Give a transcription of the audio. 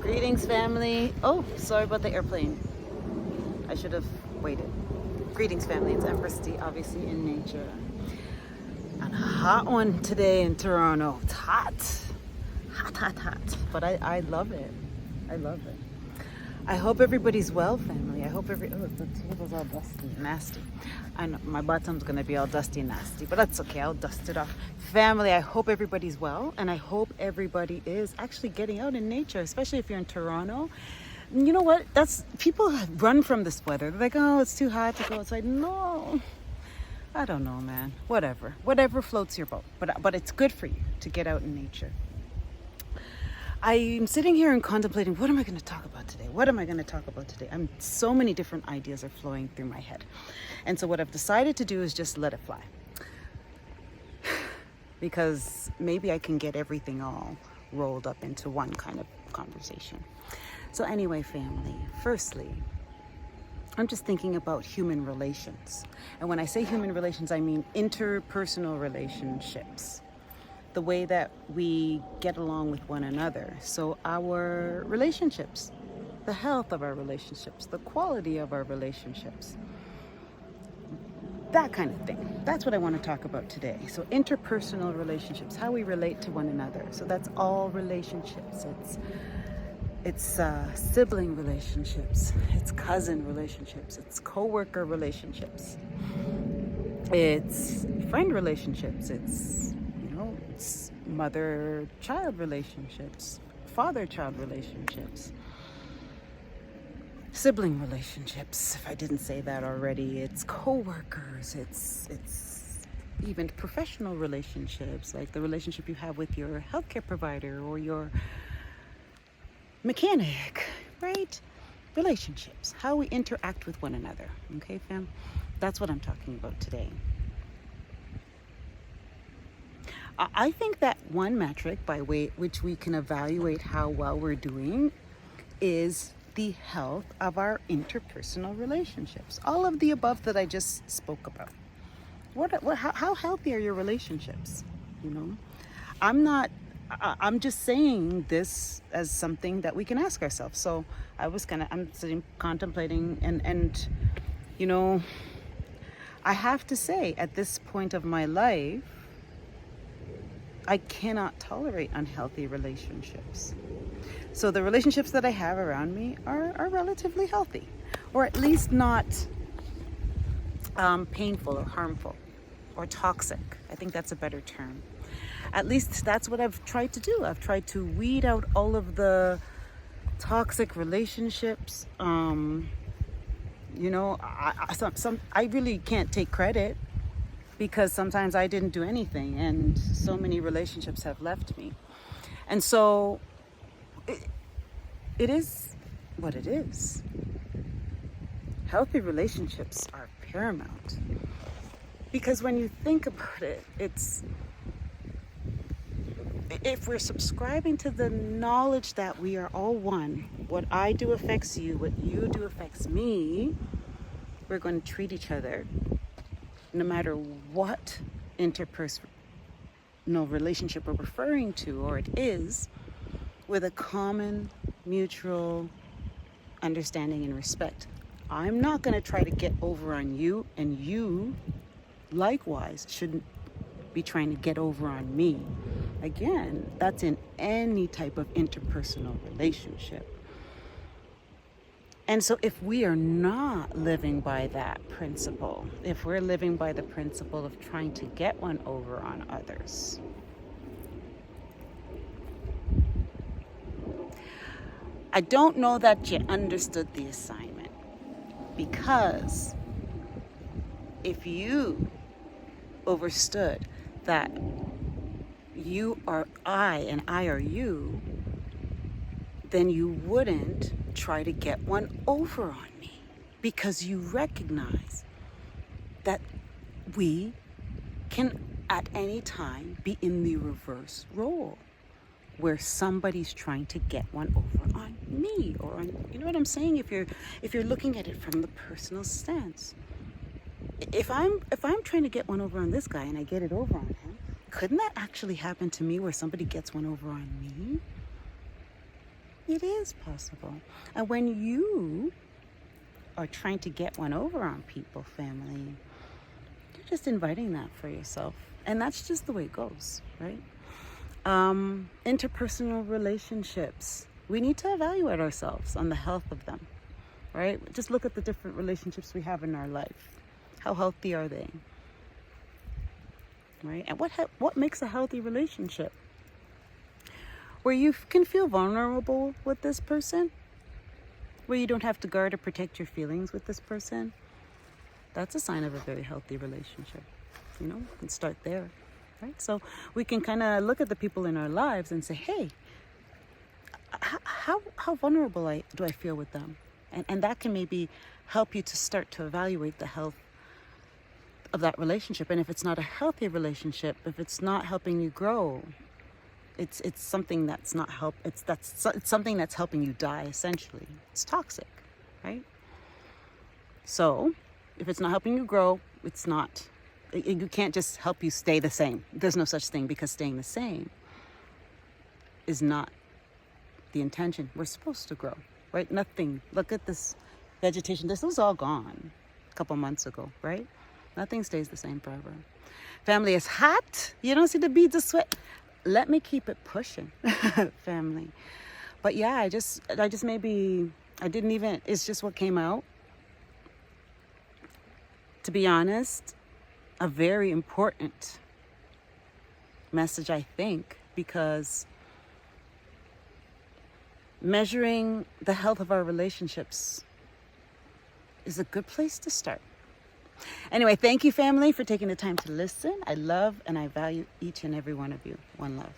Greetings, family. Oh, sorry about the airplane. I should have waited. Greetings, family. It's Empress D, obviously in nature. And a hot one today in Toronto. It's hot. Hot, hot, hot. But I love it. I love it. I hope everybody's well, family. I hope oh, the table's all dusty and nasty. I know my bottom's gonna be all dusty and nasty, but that's okay. I'll dust it off. Family, I hope everybody's well, and I hope everybody is actually getting out in nature, especially if you're in Toronto. You know what? People run from this weather. They're like, oh, it's too hot to go outside. No, I don't know, man. Whatever floats your boat. But it's good for you to get out in nature. I'm sitting here and contemplating, what am I going to talk about today? What am I going to talk about today? So many different ideas are flowing through my head. And so what I've decided to do is just let it fly. Because maybe I can get everything all rolled up into one kind of conversation. So anyway, family, firstly, I'm just thinking about human relations. And when I say human relations, I mean interpersonal relationships. The way that we get along with one another. So our relationships, the health of our relationships, the quality of our relationships, that kind of thing. That's what I want to talk about today. So interpersonal relationships, how we relate to one another. So that's all relationships. It's sibling relationships, it's cousin relationships, it's co-worker relationships, it's friend relationships, it's mother-child relationships, father-child relationships, sibling relationships, if I didn't say that already, it's co-workers, it's even professional relationships, like the relationship you have with your healthcare provider or your mechanic, right? Relationships, how we interact with one another, okay, fam? That's what I'm talking about today. I think that one metric by which we can evaluate how well we're doing is the health of our interpersonal relationships. All of the above that I just spoke about. How healthy are your relationships? I'm just saying this as something that we can ask ourselves. So I'm sitting contemplating and I have to say at this point of my life, I cannot tolerate unhealthy relationships. So the relationships that I have around me are relatively healthy, or at least not painful or harmful or toxic. I think that's a better term. At least that's what I've tried to do. I've tried to weed out all of the toxic relationships. I really can't take credit, because sometimes I didn't do anything and so many relationships have left me. And so it is what it is. Healthy relationships are paramount. Because when you think about it, if we're subscribing to the knowledge that we are all one, what I do affects you, what you do affects me, we're going to treat each other, no matter what interpersonal relationship we're referring to, or it is, with a common mutual understanding and respect. I'm not going to try to get over on you, and you likewise shouldn't be trying to get over on me. Again, that's in any type of interpersonal relationship. And so if we are not living by that principle, if we're living by the principle of trying to get one over on others, I don't know that you understood the assignment. Because if you overstood that you are I and I are you, then you wouldn't try to get one over on me, because you recognize that we can at any time be in the reverse role, where somebody's trying to get one over on me, or on, you know what I'm saying? If you're looking at it from the personal stance, if I'm trying to get one over on this guy and I get it over on him, couldn't that actually happen to me, where somebody gets one over on me? It is possible. And when you are trying to get one over on people, family, you're just inviting that for yourself. And that's just the way it goes, right? Interpersonal relationships. We need to evaluate ourselves on the health of them, right? Just look at the different relationships we have in our life. How healthy are they? Right? And what makes a healthy relationship? Where you can feel vulnerable with this person, where you don't have to guard or protect your feelings with this person. That's a sign of a very healthy relationship. You know, and start there, right? So we can kind of look at the people in our lives and say, hey, how vulnerable do I feel with them? And that can maybe help you to start to evaluate the health of that relationship. And if it's not a healthy relationship, if it's not helping you grow, it's something that's not it's something that's helping you die, essentially. It's toxic, right? So if it's not helping you grow, it's not, you can't just help you stay the same. There's no such thing, because staying the same is not the intention. We're supposed to grow, right? Nothing, look at this vegetation. This was all gone a couple months ago, right? Nothing stays the same forever. Family, is hot. You don't see the beads of sweat. Let me keep it pushing, family. But yeah, I just maybe, I didn't even, it's just what came out. To be honest, a very important message, I think, because measuring the health of our relationships is a good place to start. Anyway, thank you, family, for taking the time to listen. I love and I value each and every one of you. One love.